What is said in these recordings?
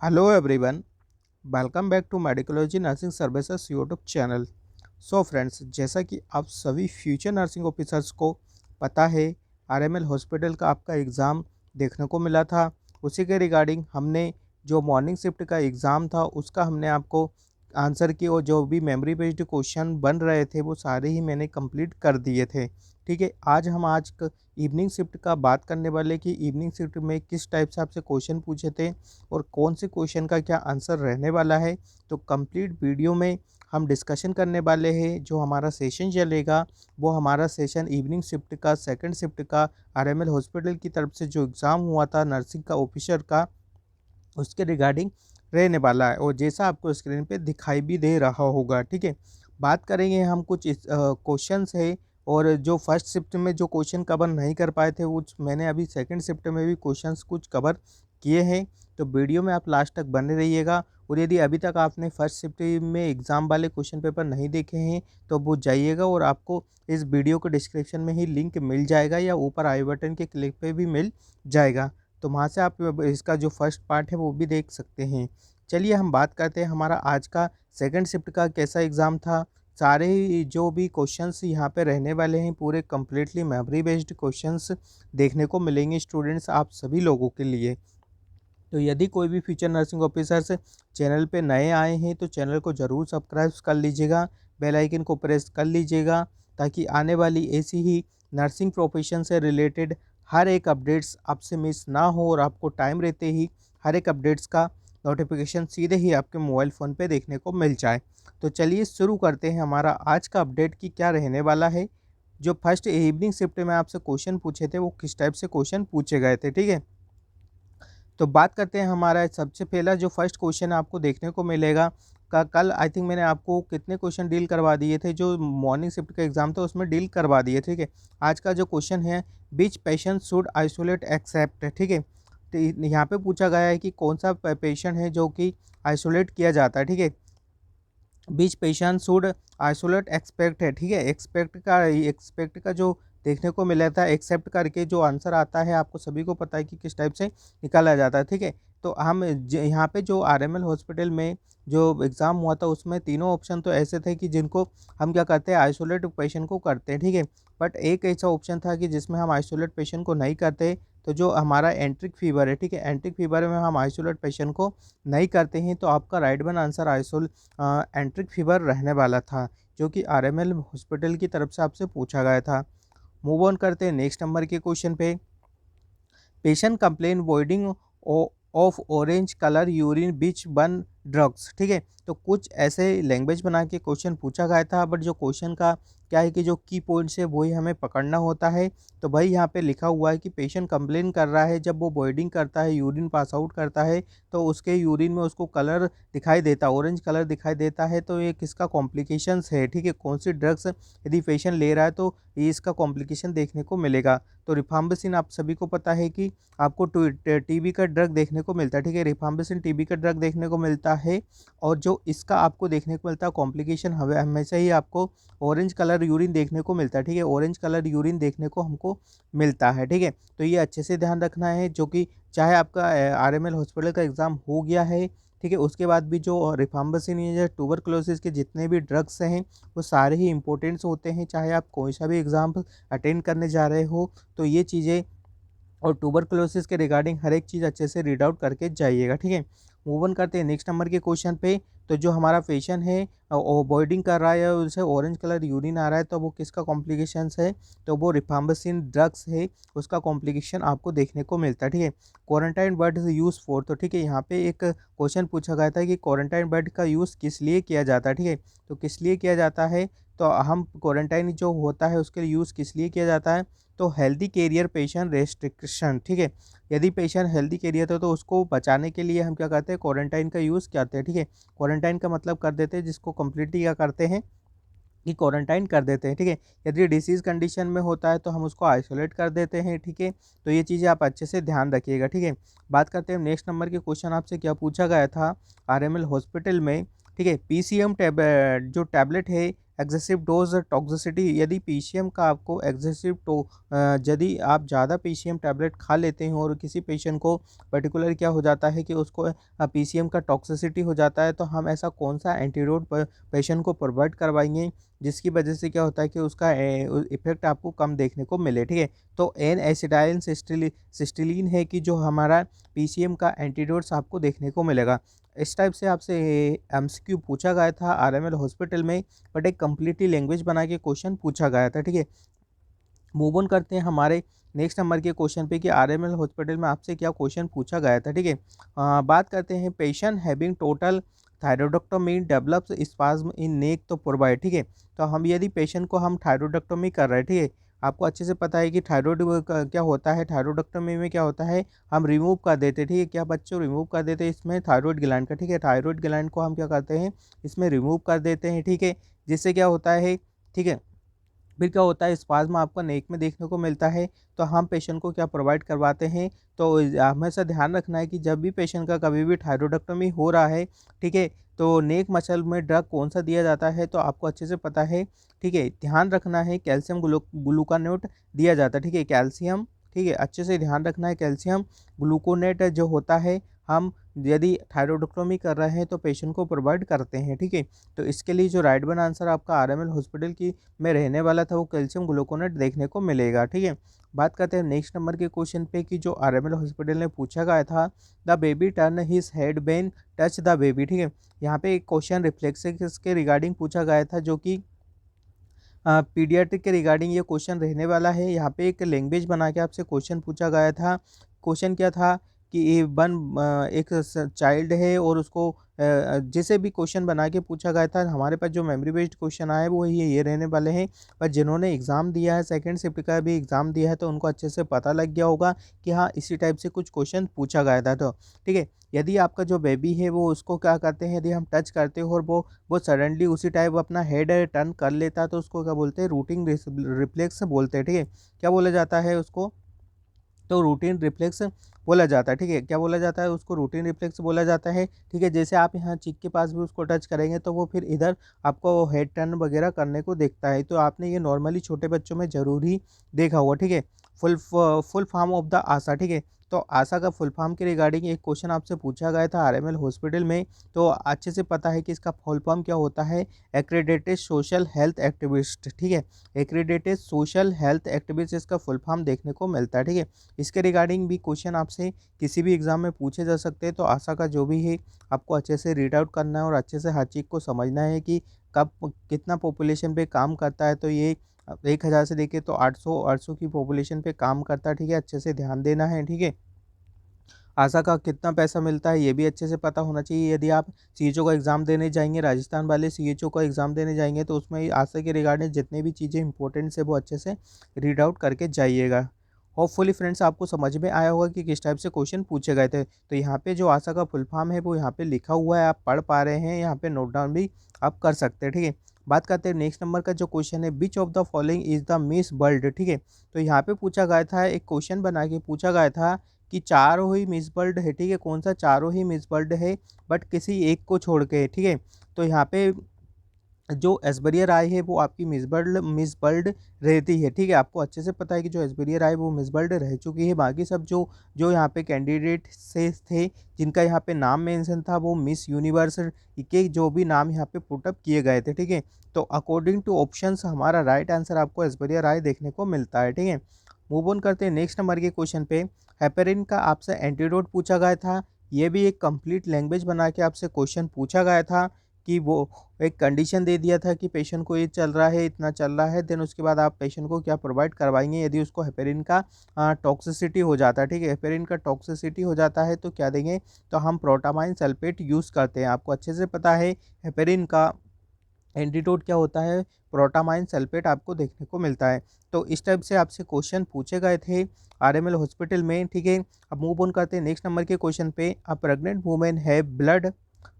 Hello everyone, welcome back to Medicology nursing services YouTube channel. So friends, जैसा कि आप सभी फ्यूचर नर्सिंग ऑफिसर्स को पता है, आरएमएल हॉस्पिटल का आपका एग्ज़ाम देखने को मिला था। उसी के रिगार्डिंग हमने जो मॉर्निंग शिफ्ट का एग्ज़ाम था उसका हमने आपको आंसर की, और जो भी मेमोरी बेस्ड क्वेश्चन बन रहे थे वो सारे ही मैंने कंप्लीट कर दिए थे। ठीक है, आज इवनिंग शिफ्ट का बात करने वाले कि इवनिंग शिफ्ट में किस टाइप से आपसे क्वेश्चन पूछे थे और कौन से क्वेश्चन का क्या आंसर रहने वाला है। तो कंप्लीट वीडियो में हम डिस्कशन करने वाले हैं। जो हमारा सेशन चलेगा वो हमारा सेशन इवनिंग शिफ्ट का, सेकंड शिफ्ट का, आरएमएल हॉस्पिटल की तरफ से जो एग्ज़ाम हुआ था नर्सिंग का ऑफिसर का, उसके रिगार्डिंग रहने वाला है, और जैसा आपको स्क्रीन पे दिखाई भी दे रहा होगा। ठीक है, बात करेंगे हम कुछ इस क्वेश्चंस है, और जो फर्स्ट शिफ्ट में जो क्वेश्चन कवर नहीं कर पाए थे वो मैंने अभी सेकंड शिफ्ट में भी क्वेश्चंस कुछ कवर किए हैं। तो वीडियो में आप लास्ट तक बने रहिएगा, और यदि अभी तक आपने फर्स्ट शिफ्ट में एग्ज़ाम वाले क्वेश्चन पेपर नहीं देखे हैं तो वो जाइएगा, और आपको इस वीडियो के डिस्क्रिप्शन में ही लिंक मिल जाएगा या ऊपर आई बटन के क्लिक पे भी मिल जाएगा। तो वहाँ से आप इसका जो फर्स्ट पार्ट है वो भी देख सकते हैं। चलिए हम बात करते हैं हमारा आज का सेकंड शिफ्ट का कैसा एग्ज़ाम था। सारे ही जो भी क्वेश्चंस यहाँ पे रहने वाले हैं पूरे कंप्लीटली मेमोरी बेस्ड क्वेश्चंस देखने को मिलेंगे स्टूडेंट्स आप सभी लोगों के लिए। तो यदि कोई भी फ्यूचर नर्सिंग ऑफिसर्स चैनल पे नए आए हैं तो चैनल को ज़रूर सब्सक्राइब कर लीजिएगा, बेल आइकन को प्रेस कर लीजिएगा, ताकि आने वाली ऐसी ही नर्सिंग प्रोफेशन से रिलेटेड हर एक अपडेट्स आपसे मिस ना हो, और आपको टाइम रहते ही हर एक अपडेट्स का नोटिफिकेशन सीधे ही आपके मोबाइल फ़ोन पे देखने को मिल जाए। तो चलिए शुरू करते हैं हमारा आज का अपडेट कि क्या रहने वाला है। जो फर्स्ट इवनिंग शिफ्ट में आपसे क्वेश्चन पूछे थे वो किस टाइप से क्वेश्चन पूछे गए थे। ठीक है, तो बात करते हैं हमारा सबसे पहला जो फर्स्ट क्वेश्चन आपको देखने को मिलेगा। का कल आई थिंक मैंने आपको कितने क्वेश्चन डील करवा दिए थे, जो मॉर्निंग शिफ्ट का एग्जाम था उसमें डील करवा दिए। ठीक है, आज का जो क्वेश्चन है, बीच पेशेंट शुड आइसोलेट एक्सेप्ट। ठीक है, तो यहाँ पे पूछा गया है कि कौन सा पेशेंट है जो कि आइसोलेट किया जाता है। ठीक है, बीच पेशेंट शुड आइसोलेट एक्सपेक्ट है। ठीक है, एक्सपेक्ट का जो देखने को मिला था, एक्सेप्ट करके जो आंसर आता है आपको सभी को पता है कि किस टाइप से निकाला जाता है। ठीक है, तो हम यहाँ पे जो आरएमएल हॉस्पिटल में जो एग्ज़ाम हुआ था उसमें तीनों ऑप्शन तो ऐसे थे कि जिनको हम क्या करते हैं, आइसोलेट पेशेंट को करते हैं। ठीक है, बट एक ऐसा ऑप्शन था कि जिसमें हम आइसोलेट पेशेंट को नहीं करते। तो जो हमारा एंट्रिक फीवर है, ठीक है, एंट्रिक फीवर में हम आइसोलेट पेशेंट को नहीं करते हैं। तो आपका राइट वन आंसर एंट्रिक फीवर रहने वाला था, जो कि आरएमएल हॉस्पिटल की तरफ से आपसे पूछा गया था। मूव ऑन करते हैं नेक्स्ट नंबर के क्वेश्चन पे। Patient complain voiding of orange colour urine beach one drugs. ठीक है, तो कुछ ऐसे लैंग्वेज बना के क्वेश्चन पूछा गया था, बट जो क्वेश्चन का क्या है कि जो की पॉइंट्स है वही हमें पकड़ना होता है। तो भाई यहाँ पे लिखा हुआ है कि पेशेंट कंप्लेन कर रहा है, जब वो वॉइडिंग करता है, यूरिन पास आउट करता है, तो उसके यूरिन में उसको कलर दिखाई देता है, ऑरेंज कलर दिखाई देता है। तो ये किसका कॉम्प्लिकेशंस है। ठीक है, कौन सी ड्रग्स यदि पेशेंट ले रहा है तो ये इसका कॉम्प्लिकेशन देखने को मिलेगा। तो रिफाम्बिसिन आप सभी को पता है कि आपको टीबी का ड्रग देखने को मिलता है। ठीक है, रिफाम्बिसिन टीबी का ड्रग देखने को मिलता है, और जो इसका आपको देखने को मिलता है कॉम्प्लिकेशन हमेशा ही आपको ऑरेंज कलर यूरिन देखने को मिलता है। ठीक है, ऑरेंज कलर यूरिन देखने को हमको मिलता है। ठीक है, तो ये अच्छे से ध्यान रखना है, जो कि चाहे आपका आरएमएल हॉस्पिटल का एग्ज़ाम हो गया है, ठीक है, उसके बाद भी जो रिफाम्बिसिन या ट्यूबरकुलोसिस के जितने भी ड्रग्स हैं वो सारे ही इंपॉर्टेंट्स होते हैं, चाहे आप कोई सा भी एग्ज़ाम अटेंड करने जा रहे हो। तो ये चीज़ें और ट्यूबरकुलोसिस के रिगार्डिंग हर एक चीज़ अच्छे से रीड आउट करके जाइएगा। ठीक है, मूव ऑन करते हैं नेक्स्ट नंबर के क्वेश्चन पे। तो जो हमारा पेशेंट है बॉइडिंग कर रहा है, उसे ऑरेंज कलर यूरिन आ रहा है, तो वो किसका कॉम्प्लिकेशंस है, तो वो रिफाम्बिसिन ड्रग्स है, उसका कॉम्प्लिकेशन आपको देखने को मिलता है। ठीक है, quarantine bed is use for. तो ठीक है, यहाँ पे एक क्वेश्चन पूछा गया था कि क्वारंटाइन बेड का यूज़ किस लिए किया जाता है। ठीक है, तो किस लिए किया जाता है, तो हम क्वारंटाइन जो होता है उसके लिए यूज़ किस लिए किया जाता है, तो हेल्दी कैरियर पेशेंट रेस्ट्रिक्शन। ठीक है, यदि पेशेंट हेल्दी कैरियर है तो उसको बचाने के लिए हम क्या करते हैं, क्वारंटाइन का यूज़ करते हैं। ठीक है, क्वारंटाइन का मतलब कर देते हैं जिसको कम्प्लीटली क्या करते हैं कि क्वारंटाइन कर देते हैं। ठीक है, यदि डिसीज़ कंडीशन में होता है तो हम उसको आइसोलेट कर देते हैं। ठीक है, तो ये चीज़ें आप अच्छे से ध्यान रखिएगा। ठीक है, बात करते हैं नेक्स्ट नंबर के क्वेश्चन आपसे क्या पूछा गया था आरएमएल हॉस्पिटल में। ठीक है, पीसीएम जो टैबलेट है एग्जेसिव डोज टॉक्सिसिटी, यदि पीसीएम का आपको एग्जेसिव यदि आप ज़्यादा पीसीएम टैबलेट खा लेते हैं और किसी पेशेंट को पर्टिकुलर क्या हो जाता है कि उसको पीसीएम का टॉक्सिसिटी हो जाता है, तो हम ऐसा कौन सा एंटीडोट पेशेंट को प्रोवाइड करवाएंगे जिसकी वजह से क्या होता है कि उसका इफेक्ट आपको कम देखने को मिले। ठीक है, तो एन एसिटाइल सिस्टीलिन है कि जो हमारा पीसीएम का एंटीडोट्स आपको देखने को मिलेगा। इस टाइप से आपसे एमसीक्यू पूछा गया था आरएमएल हॉस्पिटल में, बट एक कम्प्लीटली लैंग्वेज बना के क्वेश्चन पूछा गया था। ठीक है, मूव ऑन करते हैं हमारे नेक्स्ट नंबर के क्वेश्चन पे कि आरएमएल हॉस्पिटल में आपसे क्या क्वेश्चन पूछा गया था। ठीक है, बात करते हैं patient having total thyroidectomy develops spasm in neck तो प्रोवाइड। ठीक है, तो हम यदि पेशेंट को हम थायरोइडेक्टोमी कर रहे हैं, ठीक है, आपको अच्छे से पता है कि थायराइड क्या होता है, थायरोइडेक्टोमी में क्या होता है, हम रिमूव कर देते हैं। ठीक है, क्या बच्चों रिमूव कर देते हैं इसमें थायराइड ग्लैंड का। ठीक है, थायराइड ग्लैंड को हम क्या करते हैं, इसमें रिमूव कर देते हैं। ठीक है, जिससे क्या होता है, ठीक है, फिर क्या होता है, स्पाज्म आपको नेक में देखने को मिलता है। तो हम पेशेंट को क्या प्रोवाइड करवाते हैं, तो हमेशा ध्यान रखना है कि जब भी पेशेंट का कभी भी थायरोइडेक्टोमी हो रहा है, ठीक है, तो नेक मसल में ड्रग कौन सा दिया जाता है, तो आपको अच्छे से पता है। ठीक है, ध्यान रखना है कैल्शियम ग्लूकोनेट दिया जाता है। ठीक है, कैल्शियम, ठीक है, अच्छे से ध्यान रखना है, कैल्शियम ग्लूकोनेट जो होता है हम यदि थायरोइडेक्टोमी कर रहे हैं तो पेशेंट को प्रोवाइड करते हैं। ठीक है, तो इसके लिए जो राइट वन आंसर आपका आरएमएल हॉस्पिटल की में रहने वाला था वो कैल्शियम ग्लूकोनेट देखने को मिलेगा। ठीक है, बात करते हैं नेक्स्ट नंबर के क्वेश्चन पे कि जो आरएमएल हॉस्पिटल ने पूछा गया था, the baby turn his head when touch the baby. ठीक है, यहाँ पे एक क्वेश्चन रिफ्लेक्सेस के रिगार्डिंग पूछा गया था, जो कि पीडियाट्रिक के रिगार्डिंग ये क्वेश्चन रहने वाला है। यहाँ पे एक लैंग्वेज बना के आपसे क्वेश्चन पूछा गया था। क्वेश्चन क्या था कि एक चाइल्ड है और उसको जैसे भी क्वेश्चन बना के पूछा गया था, हमारे पास जो मेमोरी बेस्ड क्वेश्चन आए वो ये रहने वाले हैं। पर जिन्होंने एग्ज़ाम दिया है, सेकंड शिफ्ट का भी एग्ज़ाम दिया है, तो उनको अच्छे से पता लग गया होगा कि हाँ इसी टाइप से कुछ क्वेश्चन पूछा गया था। तो ठीक है, यदि आपका जो बेबी है वो उसको क्या करते हैं, यदि हम टच करते हो और वो सडनली उसी टाइप अपना हेड टर्न कर लेता है, तो उसको क्या बोलते हैं, रूटिंग रिफ्लेक्स बोलते हैं। ठीक है, क्या बोला जाता है उसको, तो रूटीन रिफ्लेक्स बोला जाता है। ठीक है, क्या बोला जाता है उसको, रूटीन रिफ्लेक्स बोला जाता है। ठीक है, जैसे आप यहाँ चिक के पास भी उसको टच करेंगे तो वो फिर इधर आपको हेड टर्न वगैरह करने को देखता है। तो आपने ये नॉर्मली छोटे बच्चों में ज़रूर ही देखा होगा। ठीक है, फुल फॉर्म ऑफ द आशा। ठीक है, तो आशा का फुल फॉर्म के रिगार्डिंग एक क्वेश्चन आपसे पूछा गया था आरएमएल हॉस्पिटल में, तो अच्छे से पता है कि इसका फुल फॉर्म क्या होता है, एक्रेडिटेड सोशल हेल्थ एक्टिविस्ट। ठीक है, एक्रेडिटेड सोशल हेल्थ एक्टिविस्ट इसका फुल फॉर्म देखने को मिलता है। ठीक है, इसके रिगार्डिंग भी क्वेश्चन आपसे किसी भी एग्ज़ाम में पूछे जा सकते हैं। तो आशा का जो भी है आपको अच्छे से रीड आउट करना है और अच्छे से हर चीज़ को समझना है कि कब कितना पॉपुलेशन पे काम करता है। तो ये 1000 से लेके तो 800 की पॉपुलेशन पे काम करता है। ठीक है, अच्छे से ध्यान देना है। ठीक है, आशा का कितना पैसा मिलता है ये भी अच्छे से पता होना चाहिए। यदि आप सीएचओ का एग्ज़ाम देने जाएंगे, राजस्थान वाले सीएचओ का एग्ज़ाम देने जाएंगे, तो उसमें आशा के रिगार्डिंग जितनी भी चीज़ें इंपॉर्टेंट है वो अच्छे से रीड आउट करके जाइएगा। होपफुली फ्रेंड्स आपको समझ में आया होगा कि किस टाइप से क्वेश्चन पूछे गए थे। तो यहाँ पे जो आशा का फुल फॉर्म है वो यहाँ पे लिखा हुआ है, आप पढ़ पा रहे हैं, यहाँ पे नोट डाउन भी आप कर सकते हैं। ठीक है, बात करते हैं नेक्स्ट नंबर का जो क्वेश्चन है, which of the following is the miss world. ठीक है, तो यहाँ पे पूछा गया था, एक क्वेश्चन बना के पूछा गया था कि चारों ही मिस वर्ल्ड है। ठीक है, कौन सा चारों ही मिस वर्ल्ड है बट किसी एक को छोड़ के। ठीक है, तो यहाँ पे जो ऐश्वर्या राय है वो आपकी मिस वर्ल्ड रहती है। ठीक है, आपको अच्छे से पता है कि जो ऐश्वर्या राय वो मिस वर्ल्ड रह चुकी है। बाकी सब जो जो यहाँ पे कैंडिडेट से थे जिनका यहाँ पे नाम मेंशन था वो मिस यूनिवर्स के जो भी नाम यहाँ पे पुटअप किए गए थे। ठीक है, तो अकॉर्डिंग टू ऑप्शंस हमारा राइट आंसर आपको ऐश्वर्या राय देखने को मिलता है। ठीक है, मूव ऑन करते हैं नेक्स्ट नंबर के क्वेश्चन पे। हेपेरिन का आपसे एंटीडोट पूछा गया था। ये भी एक कंप्लीट लैंग्वेज बना के आपसे क्वेश्चन पूछा गया था कि वो एक कंडीशन दे दिया था कि पेशेंट को ये चल रहा है, इतना चल रहा है, देन उसके बाद आप पेशेंट को क्या प्रोवाइड करवाएंगे यदि उसको हेपेरिन का टॉक्सिसिटी हो जाता है। ठीक है, हेपेरिन का टॉक्सिसिटी हो जाता है तो क्या देंगे, तो हम प्रोटामाइन सल्फेट यूज़ करते हैं। आपको अच्छे से पता है हेपेरिन का एंटीडोट क्या होता है, प्रोटामाइन सल्फेट आपको देखने को मिलता है। तो इस टाइप से आपसे क्वेश्चन पूछे गए थे आरएमएल हॉस्पिटल में। ठीक है, अब मूव ऑन करते हैं नेक्स्ट नंबर के क्वेश्चन पे। अ प्रेग्नेंट वुमेन है ब्लड,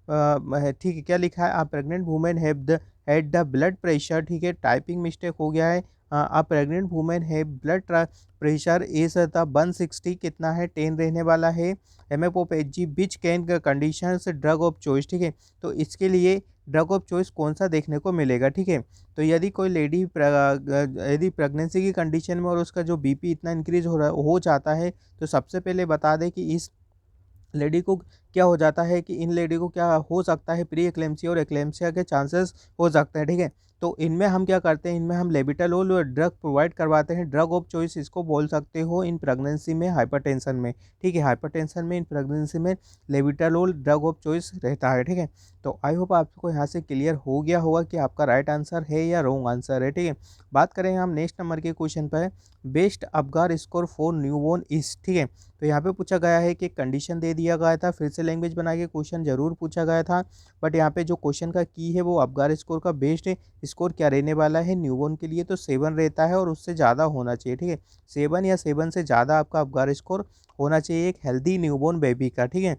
ठीक है, क्या लिखा है, a pregnant women have the had the blood pressure. ठीक है, टाइपिंग मिस्टेक हो गया है। अ प्रेग्नेंट वुमेन है ब्लड प्रेशर इज द 160 कितना है, 10 रहने वाला है। एमएपोपेजी which can conditions drug of choice. ठीक है, तो इसके लिए ड्रग ऑफ चॉइस कौन सा देखने को मिलेगा, ठीक है। तो यदि कोई लेडी यदि प्रेगनेंसी की कंडीशन में और उसका जो बीपी इतना इंक्रीज हो जाता है, तो सबसे पहले बता दें कि इस लेडी को क्या हो जाता है, कि इन लेडी को क्या हो सकता है, प्री एक्लेम्सिया और एक्लेम्सिया के चांसेस हो सकते हैं, ठीक है। तो इनमें हम क्या करते हैं, इनमें हम लेबिटालोल ड्रग प्रोवाइड करवाते हैं। ड्रग ऑफ चॉइस इसको बोल सकते हो इन प्रेगनेंसी में, हाइपरटेंशन में, ठीक है। हाइपरटेंशन में, इन प्रेगनेंसी में लेबिटालोल ड्रग ऑफ चॉइस रहता है, ठीक है। तो आई होप आपको यहाँ से क्लियर हो गया होगा कि आपका राइट आंसर है या रॉन्ग आंसर है, ठीक है। बात करें हम नेक्स्ट नंबर के क्वेश्चन पर, best Apgar score for newborn is, ठीक है। तो यहाँ पे पूछा गया है कि कंडीशन दे दिया गया था, फिर से लैंग्वेज बना के क्वेश्चन जरूर पूछा गया था, बट यहाँ पे जो क्वेश्चन का की है वो अबगार स्कोर का बेस्ट स्कोर क्या रहने वाला है न्यूबॉर्न के लिए, तो 7 रहता है और उससे ज़्यादा होना चाहिए, ठीक है। 7 या 7 से ज़्यादा आपका अबगार स्कोर होना चाहिए एक हेल्दी न्यूबॉर्न बेबी का, ठीक है।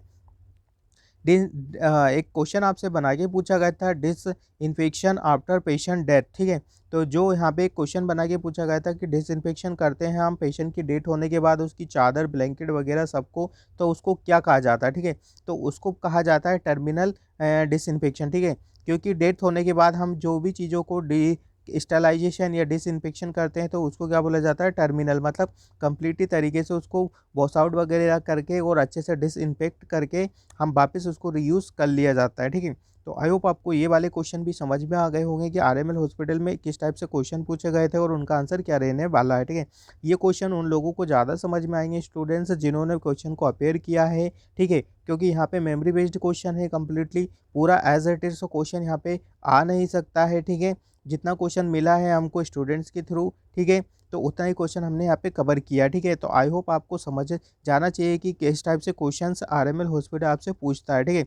एक क्वेश्चन आपसे बना के पूछा गया था, disinfection after patient death, ठीक है। तो जो यहाँ पे एक क्वेश्चन बना के पूछा गया था कि डिसइंफेक्शन करते हैं हम पेशेंट की डेथ होने के बाद उसकी चादर ब्लैंकेट वगैरह सबको, तो उसको क्या कहा जाता है, ठीक है। तो उसको कहा जाता है टर्मिनल डिसइंफेक्शन, ठीक है। क्योंकि डेथ होने के बाद हम जो भी चीज़ों को स्टरलाइजेशन या डिसइंफेक्शन करते हैं तो उसको क्या बोला जाता है, टर्मिनल, मतलब कंप्लीटली तरीके से उसको वॉश आउट वगैरह करके और अच्छे से डिसइंफेक्ट करके हम वापस उसको रीयूज़ कर लिया जाता है, ठीक है। तो आई होप आपको ये वाले क्वेश्चन भी समझ में आ गए होंगे कि आरएमएल हॉस्पिटल में किस टाइप से क्वेश्चन पूछे गए थे और उनका आंसर क्या रहने वाला है, ठीक है। ये क्वेश्चन उन लोगों को ज़्यादा समझ में आएंगे स्टूडेंट्स जिन्होंने क्वेश्चन को अपेयर किया है, ठीक है। क्योंकि यहाँ पे मेमोरी बेस्ड क्वेश्चन है कम्प्लीटली, पूरा एज इट इज क्वेश्चन यहाँ पे आ नहीं सकता है, ठीक है। जितना क्वेश्चन मिला है हमको स्टूडेंट्स के थ्रू, ठीक है, तो उतना ही क्वेश्चन हमने यहाँ पे कवर किया, ठीक है। तो आई होप आपको समझ जाना चाहिए कि किस टाइप से क्वेश्चंस आरएमएल हॉस्पिटल आपसे पूछता है, ठीक है।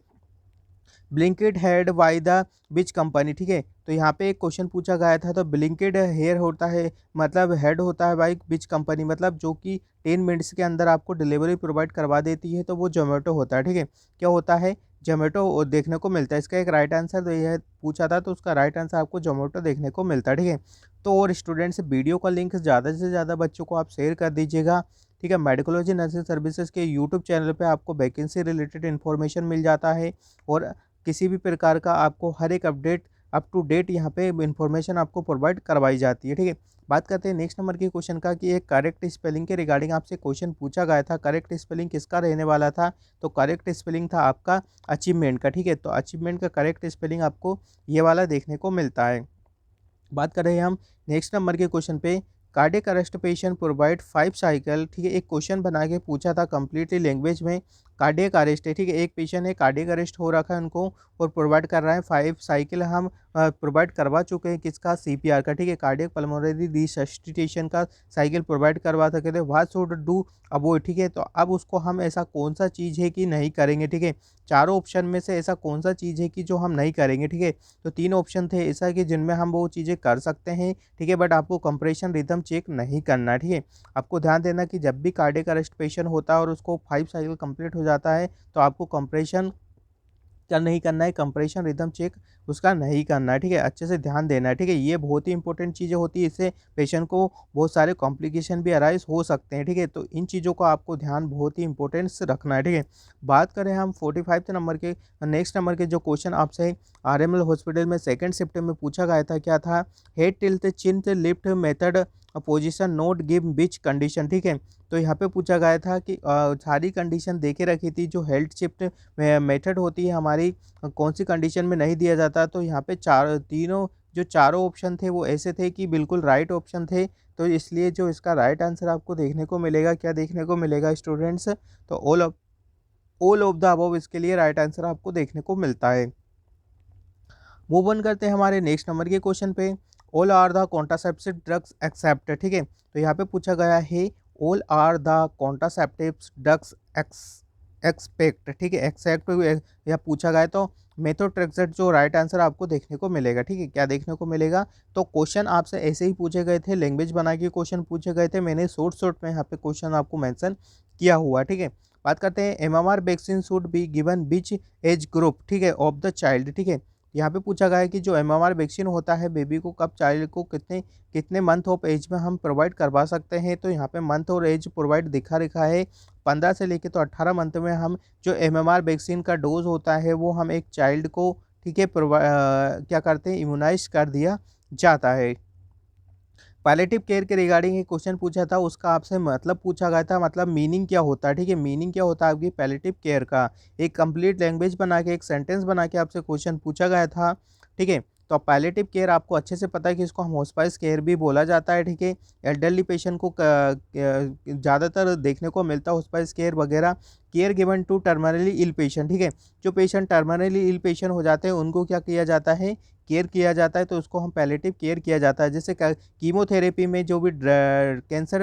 Blinked head by the which company, ठीक है। तो यहाँ पे एक क्वेश्चन पूछा गया था, तो ब्लिंकिड हेयर होता है, मतलब हेड होता है बाई विच कंपनी, मतलब जो कि 10 मिनट्स के अंदर आपको डिलीवरी प्रोवाइड करवा देती है, तो वो जोमेटो होता है, ठीक है। क्या होता है, जोमेटो देखने को मिलता है। इसका एक राइट आंसर तो यह पूछा था, तो उसका राइट आंसर आपको जोमेटो देखने को मिलता है, ठीक है। तो और स्टूडेंट्स वीडियो का लिंक ज़्यादा से ज़्यादा बच्चों को आप शेयर कर दीजिएगा, ठीक है। मेडिकोलॉजी नर्सिंग सर्विसेज के यूट्यूब चैनल पे आपको वैकेंसी रिलेटेड इन्फॉर्मेशन मिल जाता है और किसी भी प्रकार का आपको हर एक अपडेट अप टू डेट यहाँ पे इन्फॉर्मेशन आपको प्रोवाइड करवाई जाती है, ठीक है। बात करते हैं नेक्स्ट नंबर के क्वेश्चन का, कि एक करेक्ट स्पेलिंग के रिगार्डिंग आपसे क्वेश्चन पूछा गया था। करेक्ट स्पेलिंग किसका रहने वाला था, तो करेक्ट स्पेलिंग था आपका अचीवमेंट का, ठीक है। तो अचीवमेंट का करेक्ट स्पेलिंग आपको ये वाला देखने को मिलता है। बात कर रहे हैं हम नेक्स्ट नंबर के क्वेश्चन पे, cardiac arrest patient provide 5 cycle, ठीक है। एक क्वेश्चन बना के पूछा था कंप्लीटली लैंग्वेज में, कार्डियक अरेस्ट है, ठीक है। एक पेशेंट है कार्डियक अरेस्ट हो रखा है उनको और प्रोवाइड कर रहा है 5 साइकिल हम प्रोवाइड करवा चुके हैं, किसका, सीपीआर का, ठीक है। कार्डियक पल्मोनरी रिसस्टिटेशन का साइकिल प्रोवाइड करवा सके थे। व्हाट शुड डू अवॉइड, ठीक है। तो अब उसको हम ऐसा कौन सा चीज़ है कि नहीं करेंगे, ठीक है। चारों ऑप्शन में से ऐसा कौन सा चीज़ है कि जो हम नहीं करेंगे, ठीक है। तो 3 ऑप्शन थे ऐसा कि जिनमें हम वो चीज़ें कर सकते हैं, ठीक है, बट आपको कंप्रेशन रिदम चेक नहीं करना है, ठीक है। आपको ध्यान देना कि जब भी कार्डियक अरेस्ट पेशेंट होता है और उसको 5 साइकिल कंप्लीट हो जाता है, तो आपको कंप्रेशन क्या नहीं करना है, कंप्रेशन रिदम चेक उसका नहीं करना है, ठीक है। अच्छे से ध्यान देना है, ठीक है। ये बहुत ही इंपॉर्टेंट चीज़ें होती है, इससे पेशेंट को बहुत सारे कॉम्प्लिकेशन भी अराइज हो सकते हैं, ठीक है। तो इन चीज़ों का आपको ध्यान बहुत ही इंपॉर्टेंस रखना है, ठीक है। बात करें हम 45 नंबर के, नेक्स्ट नंबर के जो क्वेश्चन आपसे आरएमएल हॉस्पिटल में सेकेंड शिफ्ट में पूछा गया था, क्या था, head tilt chin lift method position note give which condition, ठीक है। तो यहाँ पे पूछा गया था कि सारी कंडीशन देके रखी थी, जो हेल्थ शिफ्ट मेथड होती है हमारी कौन सी कंडीशन में नहीं दिया जाता। तो यहाँ पे चारों ऑप्शन थे वो ऐसे थे कि बिल्कुल राइट ऑप्शन थे। तो इसलिए जो इसका राइट आंसर आपको देखने को मिलेगा, क्या देखने को मिलेगा स्टूडेंट्स, तो ऑल ऑफ द अबव इसके लिए राइट आंसर आपको देखने को मिलता है। मूव ऑन करते हैं हमारे नेक्स्ट नंबर के क्वेश्चन पे, all are the contraceptive drugs except, ठीक है। तो यहाँ पे पूछा गया है all are the contraceptive drugs expect, ठीक है, एक्सेप्ट या पूछा गया तो मेथोट्रेक्सेट जो राइट आंसर आपको देखने को मिलेगा, ठीक है। क्या देखने को मिलेगा, तो क्वेश्चन आपसे ऐसे ही पूछे गए थे, लैंग्वेज बना के क्वेश्चन पूछे गए थे, मैंने शॉर्ट में यहाँ पे क्वेश्चन आपको मेंशन किया हुआ, ठीक है। बात करते हैं MMR vaccine should be given which age group, ठीक है, ऑफ द चाइल्ड, ठीक है। यहाँ पे पूछा गया है कि जो एमएमआर वैक्सीन होता है बेबी को कब, चाइल्ड को कितने कितने मंथ ऑफ एज में हम प्रोवाइड करवा सकते हैं। तो यहाँ पे मंथ और एज प्रोवाइड दिखा रखा है, 15 से लेके तो 18 मंथ में हम जो एमएमआर वैक्सीन का डोज होता है वो हम एक चाइल्ड को ठीक है, क्या करते हैं, इम्यूनाइज कर दिया जाता है। पैलेटिव केयर के रिगार्डिंग एक क्वेश्चन पूछा था, उसका आपसे मतलब पूछा गया था, मतलब मीनिंग क्या होता है, ठीक है, मीनिंग क्या होता है आपकी पैलेटिव केयर का। एक कंप्लीट लैंग्वेज बना के, एक सेंटेंस बना के आपसे क्वेश्चन पूछा गया था, ठीक है। तो पैलेटिव केयर आपको अच्छे से पता है कि इसको हम होस्पाइस केयर भी बोला जाता है, ठीक है। एल्डरली पेशेंट को ज़्यादातर देखने को मिलता है होस्पाइस केयर वगैरह। Care given to terminally ill patient, ठीक है, जो पेशेंट टर्मिनली इल पेशेंट हो जाते हैं उनको क्या किया जाता है, केयर किया जाता है, तो उसको हम पैलेटिव केयर किया जाता है। जैसे कीमोथेरेपी में जो भी कैंसर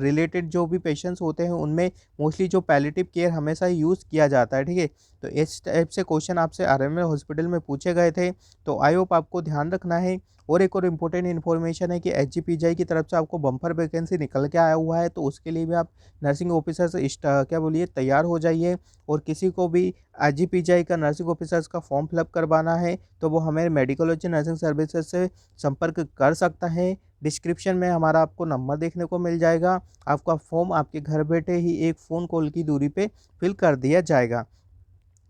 रिलेटेड जो भी पेशेंट्स होते हैं उनमें मोस्टली जो पैलेटिव केयर हमेशा यूज़ किया जाता है, ठीक है। तो इस टाइप से क्वेश्चन आपसे आरएमएल हॉस्पिटल में पूछे गए थे, तो आई होप आपको ध्यान रखना है। और एक और इम्पोर्टेंट इन्फॉर्मेशन है कि एचजीपीजीआई की तरफ से आपको बम्पर वैकेंसी निकल के आया हुआ है, तो उसके लिए भी आप नर्सिंग ऑफिसर से क्या बोलिए तैयार हो जाइए। और किसी को भी एचजीपीजीआई का नर्सिंग ऑफिसर्स का फॉर्म फिलअप करवाना है तो वो हमें मेडिकोलॉजी नर्सिंग सर्विसेज से संपर्क कर सकता है। डिस्क्रिप्शन में हमारा आपको नंबर देखने को मिल जाएगा। आपका फॉर्म आपके घर बैठे ही एक फ़ोन कॉल की दूरी पे फिल कर दिया जाएगा।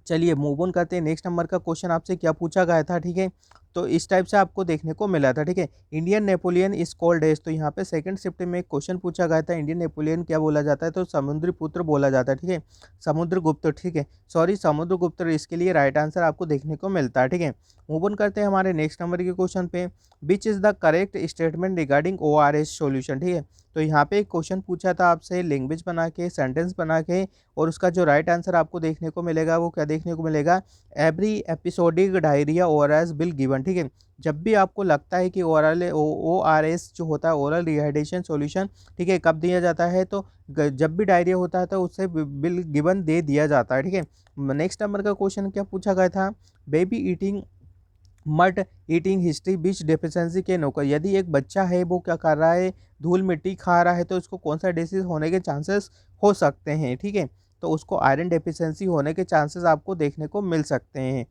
चलिए मूव ऑन करते हैं। नेक्स्ट नंबर का क्वेश्चन आपसे क्या पूछा गया था, ठीक है। तो इस टाइप से आपको देखने को मिला था, ठीक है। Indian Napoleon is called as, तो यहाँ पे सेकंड शिफ्ट में एक क्वेश्चन पूछा गया था, इंडियन नेपोलियन क्या बोला जाता है, तो समुद्री पुत्र बोला जाता है, ठीक है, समुद्रगुप्त, ठीक है, सॉरी समुद्रगुप्त, इसके लिए राइट आंसर आपको देखने को मिलता है, ठीक है। मूव ऑन करते हैं हमारे नेक्स्ट नंबर के क्वेश्चन पे। Which is the correct statement regarding ORS solution, ठीक है। तो यहाँ पे एक क्वेश्चन पूछा था आपसे, लैंग्वेज बना के, सेंटेंस बना के, और उसका जो राइट आंसर आपको देखने को मिलेगा वो क्या देखने को मिलेगा, every episodic diarrhoea ORS bill given, ठीक है। जब भी आपको लगता है कि ORS जो होता है ओरल रिहाइड्रेशन सॉल्यूशन, ठीक है, कब दिया जाता है, तो जब भी डायरिया होता है तो उससे बिल गिवन दे दिया जाता है, ठीक है। नेक्स्ट नंबर का क्वेश्चन क्या पूछा गया था, baby eating mud eating history which deficiency के नौकर, यदि एक बच्चा है वो क्या कर रहा है, धूल मिट्टी खा रहा है, तो उसको कौन सा डिसीज होने के चांसेस हो सकते हैं, ठीक है। तो उसको आयरन डेफिशिएंसी होने के चांसेस आपको देखने को मिल सकते हैं,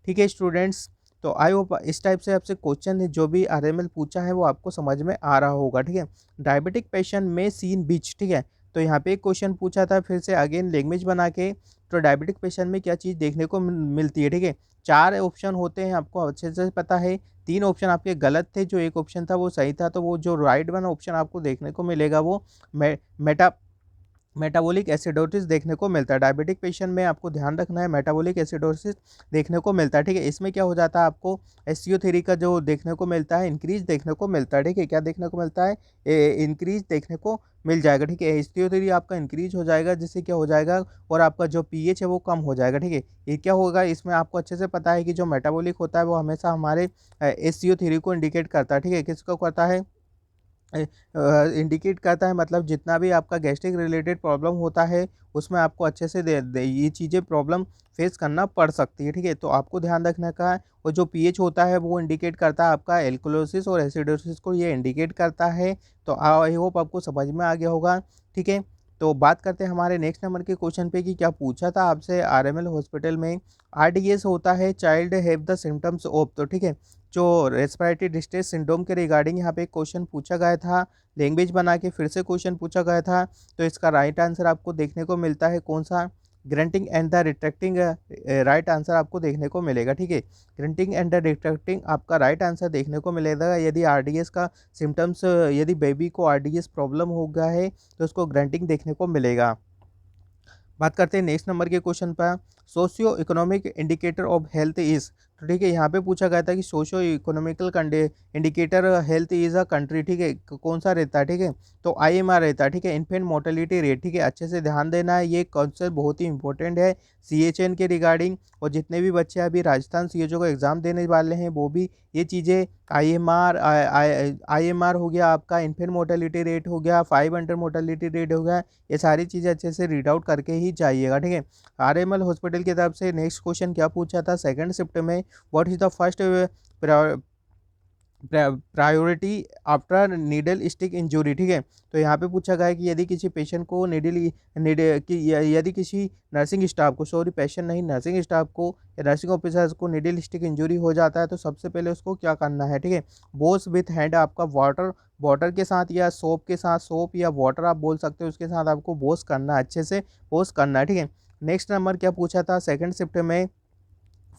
ठीक है स्टूडेंट्स। तो आई होप इस टाइप से आपसे क्वेश्चन है जो भी आरएमएल पूछा है वो आपको समझ में आ रहा होगा, ठीक है। डायबिटिक पेशेंट में सीन बीच, ठीक है। तो यहाँ पे एक क्वेश्चन पूछा था फिर से अगेन लैंग्वेज बना के, तो डायबिटिक पेशेंट में क्या चीज़ देखने को मिलती है, ठीक है। 4 ऑप्शन होते हैं, आपको अच्छे से पता है। 3 ऑप्शन आपके गलत थे, जो एक ऑप्शन था वो सही था, तो वो जो राइट वन ऑप्शन आपको देखने को मिलेगा वो मे मेटा मेटाबॉलिक एसिडोसिस देखने को मिलता है। डायबिटिक पेशेंट में आपको ध्यान रखना है मेटाबॉलिक एसिडोसिस देखने को मिलता है, ठीक है। इसमें क्या हो जाता है, आपको SCO3 का जो देखने को मिलता है इंक्रीज देखने को मिलता है, ठीक है। क्या देखने को मिलता है, इंक्रीज देखने को मिल जाएगा, ठीक है। SCO3 आपका इंक्रीज हो जाएगा, जिससे क्या हो जाएगा, और आपका जो pH है वो कम हो जाएगा, ठीक है। ये क्या होगा, इसमें आपको अच्छे से पता है कि जो मेटाबॉलिक होता है वो हमेशा हमारे SCO3 को इंडिकेट करता है, ठीक है। किसको करता है, इंडिकेट करता है, मतलब जितना भी आपका गैस्ट्रिक रिलेटेड प्रॉब्लम होता है उसमें आपको अच्छे से ये चीज़ें प्रॉब्लम फेस करना पड़ सकती है, ठीक है। तो आपको ध्यान रखने का है, और जो पीएच होता है वो इंडिकेट करता है आपका एल्कोलोसिस और एसिडोसिस को, ये इंडिकेट करता है। तो आई होप आपको समझ में आ गया होगा, ठीक है। तो बात करते हैं हमारे नेक्स्ट नंबर के क्वेश्चन पे कि क्या पूछा था आपसे आरएमएल हॉस्पिटल में। आरडीएस होता है child have the symptoms of, तो ठीक है, जो रेस्पिरेटरी डिस्ट्रेस सिंड्रोम के रिगार्डिंग यहाँ पे क्वेश्चन पूछा गया था, लैंग्वेज बना के फिर से क्वेश्चन पूछा गया था। तो इसका राइट आंसर आपको देखने को मिलता है कौन सा, grunting and the retracting, right answer आपको देखने को मिलेगा, ठीक है। ग्रंटिंग एंड द रिट्रैक्टिंग आपका राइट आंसर देखने को मिलेगा यदि आरडीएस का सिम्टम्स, यदि बेबी को आरडीएस प्रॉब्लम हो गया है तो उसको ग्रंटिंग देखने को मिलेगा। बात करते हैं नेक्स्ट नंबर के क्वेश्चन पर, socio economic indicator of health is, तो ठीक है, यहाँ पे पूछा गया था कि socio economical indicator health is a country, ठीक है, कौन सा रहता है, ठीक है। तो IMR रहता है, ठीक है, इन्फेंट मोर्टेलिटी रेट, ठीक है। अच्छे से ध्यान देना है, ये कॉन्सेप्ट बहुत ही इंपॉर्टेंट है CHN के रिगार्डिंग। और जितने भी बच्चे अभी राजस्थान CHO को एग्ज़ाम देने वाले हैं वो भी ये चीज़ें IMR हो गया, आपका इन्फेंट मोर्टेलिटी रेट हो गया, 500 मोर्टेलिटी रेट हो गया, ये सारी चीज़ें अच्छे से रीड आउट करके ही जाइएगा, ठीक है। आरएमएल हॉस्पिटल की तरफ से नेक्स्ट क्वेश्चन क्या पूछा था सेकंड शिफ्ट में, what is the first priority after needle stick injury, ठीक है। तो यहाँ पे पूछा गया है कि यदि किसी पेशेंट को यदि किसी नर्सिंग स्टाफ को, सॉरी पेशेंट नहीं, नर्सिंग स्टाफ को या नर्सिंग ऑफिसर्स को नीडल स्टिक इंजरी हो जाता है तो सबसे पहले उसको क्या करना है, ठीक है। वॉश विथ हैंड, आपका वाटर वाटर के साथ या सोप के साथ, सोप या वाटर आप बोल सकते हो, उसके साथ आपको वॉश करना है, अच्छे से वॉश करना है, ठीक है। नेक्स्ट नंबर क्या पूछा था सेकंड शिफ्ट में,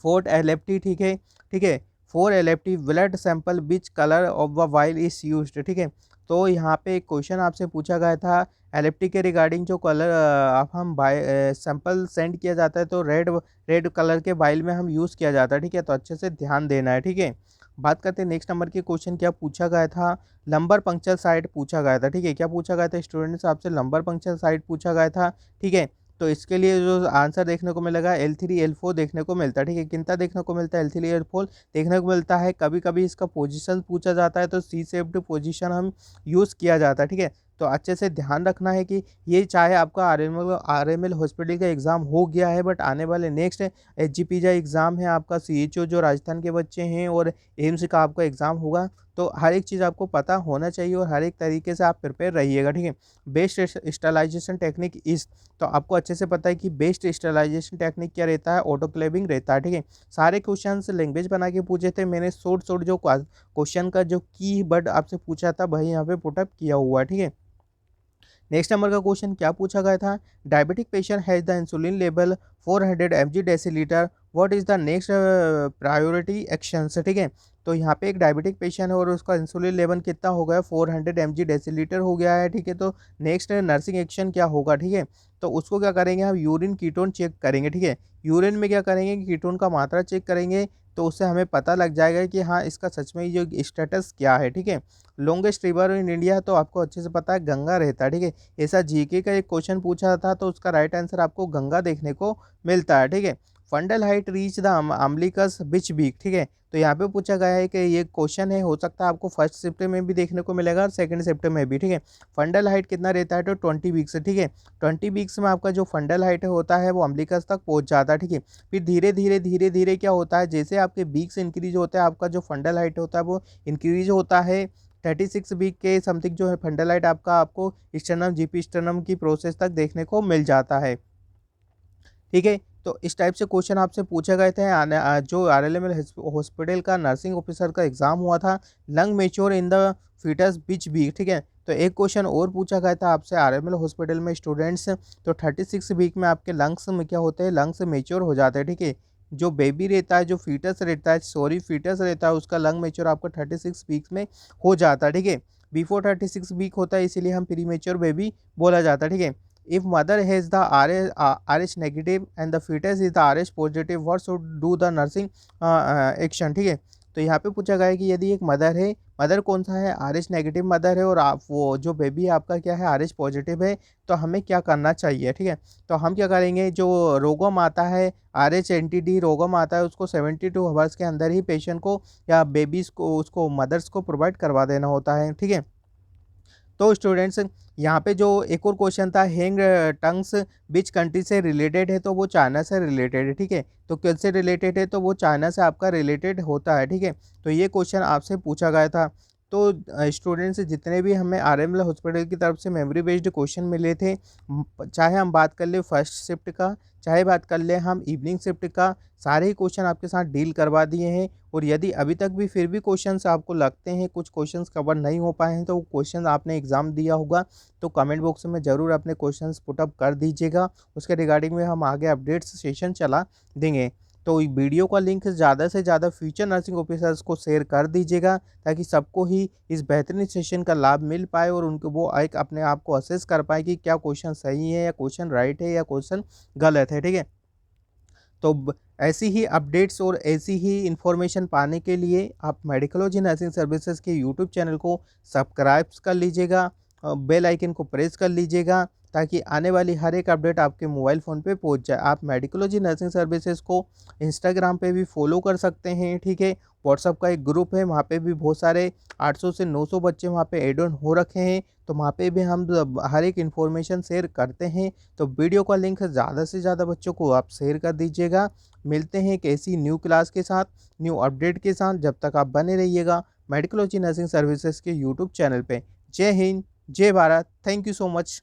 फोर्थ एलएफटी, ठीक है, 4 LFT blood sample which colour of the while is used, ठीक है। तो यहाँ पे एक क्वेश्चन आपसे पूछा गया था एलएफटी के रिगार्डिंग, जो कलर आप हम बाय सैंपल सेंड किया जाता है तो रेड कलर के वाइल में हम यूज़ किया जाता है, ठीक है। तो अच्छे से ध्यान देना है, ठीक है। बात करते हैं नेक्स्ट नंबर के क्वेश्चन, क्या पूछा गया था, लंबर पंक्चर साइट पूछा गया था, ठीक है। क्या पूछा गया था स्टूडेंट्स आपसे, लंबर पंक्चर साइट पूछा गया था, ठीक है। तो इसके लिए जो आंसर देखने को मिलेगा L3 L4 देखने को मिलता है, ठीक है। कितना देखने को मिलता है, L3 L4 देखने को मिलता है। कभी कभी इसका पोजीशन पूछा जाता है तो सी शेप्ड पोजीशन हम यूज़ किया जाता है, ठीक है। तो अच्छे से ध्यान रखना है कि ये चाहे आपका आरएमएल हॉस्पिटल का एग्ज़ाम हो गया है, बट आने वाले नेक्स्ट एचजीपीजा एग्ज़ाम है आपका, सीएचओ जो राजस्थान के बच्चे हैं, और एम्स का आपका एग्ज़ाम होगा। तो हर एक चीज़ आपको पता होना चाहिए और हर एक तरीके से आप प्रिपेयर रहिएगा, ठीक है। बेस्ट स्टरलाइजेशन टेक्निक इस, तो आपको अच्छे से पता है कि बेस्ट स्टरलाइजेशन टेक्निक क्या रहता है, ऑटोक्लेविंग रहता है, ठीक है। सारे क्वेश्चंस लैंग्वेज बना के पूछे थे मैंने, शॉर्ट जो क्वेश्चन का जो की वर्ड आपसे पूछा था वही यहाँ पे पुटअप किया हुआ है, ठीक है। नेक्स्ट नंबर का क्वेश्चन क्या पूछा गया था, diabetic patient has the insulin level 400 mg decilitre, what is the next priority actions, ठीक है। तो यहाँ पे एक डायबिटिक पेशेंट है और उसका इंसुलिन लेवल कितना हो गया, 400 mg डेसीलीटर हो गया है, ठीक है। तो नेक्स्ट नर्सिंग एक्शन क्या होगा, ठीक है। तो उसको क्या करेंगे, हम यूरिन कीटोन चेक करेंगे, ठीक है। यूरिन में क्या करेंगे, कीटोन का मात्रा चेक करेंगे, तो उससे हमें पता लग जाएगा कि हाँ इसका सच में जो स्टेटस क्या है, ठीक है। लॉन्गेस्ट रिवर इन इंडिया, तो आपको अच्छे से पता है गंगा रहता है, ठीक है। ऐसा जीके का एक क्वेश्चन पूछा था तो उसका राइट आंसर आपको गंगा देखने को मिलता है, ठीक है। Fundal height reach the umbilicus which week, ठीक है। तो यहाँ पे पूछा गया है कि ये क्वेश्चन है, हो सकता है आपको फर्स्ट शिफ्ट में भी देखने को मिलेगा और सेकंड शिफ्ट में भी, ठीक है। फंडल हाइट कितना रहता है, तो 20 वीक्स, ठीक है। 20 वीक्स में आपका जो फंडल हाइट होता है वो अम्बिलिकस तक पहुँच जाता है, ठीक है। फिर धीरे धीरे क्या होता है, जैसे आपके वीक्स इंक्रीज होता है आपका जो फंडल हाइट होता है वो इंक्रीज होता है। 36 वीक के समथिंग जो है फंडल हाइट आपको स्टर्नम जीपी स्टर्नम की प्रोसेस तक देखने को मिल जाता है, ठीक है। तो इस टाइप से क्वेश्चन आपसे पूछे गए थे। जो आरएलएमएल हॉस्पिटल का नर्सिंग ऑफिसर का एग्जाम हुआ था, lung mature in the foetus which week, ठीक है। तो एक क्वेश्चन और पूछा गया था आपसे आरएमएल हॉस्पिटल में स्टूडेंट्स, तो 36 वीक में आपके लंग्स में क्या होते हैं, लंग्स मेच्योर हो जाते हैं, ठीक है। जो बेबी रहता है, जो फीटस रहता है, सॉरी फीटस रहता है, उसका लंग मेच्योर आपका 36 वीक्स में हो जाता है, ठीक है। बिफोर 36 वीक होता है इसीलिए हम प्री मेच्योर बेबी बोला जाता है, ठीक है। If mother has the RH negative and the fetus is the RH positive, what should do the nursing action, ठीक है। तो यहाँ पे पूछा गया है कि यदि एक मदर है, मदर कौन सा है, RH नेगेटिव मदर है, और आप वो जो बेबी है आपका क्या है, RH पॉजिटिव है, तो हमें क्या करना चाहिए, ठीक है। तो हम क्या करेंगे, जो रोगम आता है, RH एंटी-डी रोगम आता है, उसको 72 आवर्स के अंदर ही पेशेंट को या बेबीज़ को, उसको मदर्स को प्रोवाइड करवा देना होता है, ठीक है। तो स्टूडेंट्स यहाँ पे जो एक और क्वेश्चन था, हैंग टंग्स विच कंट्री से रिलेटेड है, तो वो चाइना से रिलेटेड है, ठीक है। तो किससे रिलेटेड है, तो वो चाइना से आपका रिलेटेड होता है, ठीक है। तो ये क्वेश्चन आपसे पूछा गया था। तो स्टूडेंट्स जितने भी हमें आरएमएल हॉस्पिटल की तरफ से मेमोरी बेस्ड क्वेश्चन मिले थे, चाहे हम बात कर ले फर्स्ट शिफ्ट का, चाहे बात कर ले हम इवनिंग शिफ्ट का, सारे ही क्वेश्चन आपके साथ डील करवा दिए हैं। और यदि अभी तक भी फिर भी क्वेश्चंस आपको लगते हैं कुछ क्वेश्चंस कवर नहीं हो पाए हैं, तो वो क्वेश्चन आपने एग्ज़ाम दिया होगा तो कमेंट बॉक्स में ज़रूर अपने क्वेश्चंस पुटअप कर दीजिएगा। उसके रिगार्डिंग में हम आगे अपडेट्स सेशन चला देंगे। तो वीडियो का लिंक ज़्यादा से ज़्यादा फ्यूचर नर्सिंग ऑफिसर्स को शेयर कर दीजिएगा, ताकि सबको ही इस बेहतरीन सेशन का लाभ मिल पाए और उनको वो एक अपने आप को असेस कर पाए कि क्या क्वेश्चन सही है या क्वेश्चन राइट है या क्वेश्चन गलत है, ठीक है। तो ऐसी ही अपडेट्स और ऐसी ही इन्फॉर्मेशन पाने के लिए आप मेडिकोलॉजी नर्सिंग सर्विसेज के यूट्यूब चैनल को सब्सक्राइब कर लीजिएगा, बेल आइकन को प्रेस कर लीजिएगा, ताकि आने वाली हर एक अपडेट आपके मोबाइल फ़ोन पे पहुंच जाए। आप मेडिकोलॉजी नर्सिंग सर्विसेज को इंस्टाग्राम पे भी फॉलो कर सकते हैं, ठीक है। व्हाट्सअप का एक ग्रुप है, वहाँ पे भी बहुत सारे 800 से 900 बच्चे वहाँ पे एड ऑन हो रखे हैं, तो वहाँ पे भी हम हर एक इन्फॉर्मेशन शेयर करते हैं। तो वीडियो का लिंक ज़्यादा से ज़्यादा बच्चों को आप शेयर कर दीजिएगा। मिलते हैं एक ऐसी न्यू क्लास के साथ, न्यू अपडेट के साथ, जब तक आप बने रहिएगा मेडिकोलॉजी नर्सिंग सर्विसेज के यूट्यूब चैनल पे। जय हिंद, जय Bharat, thank you so much.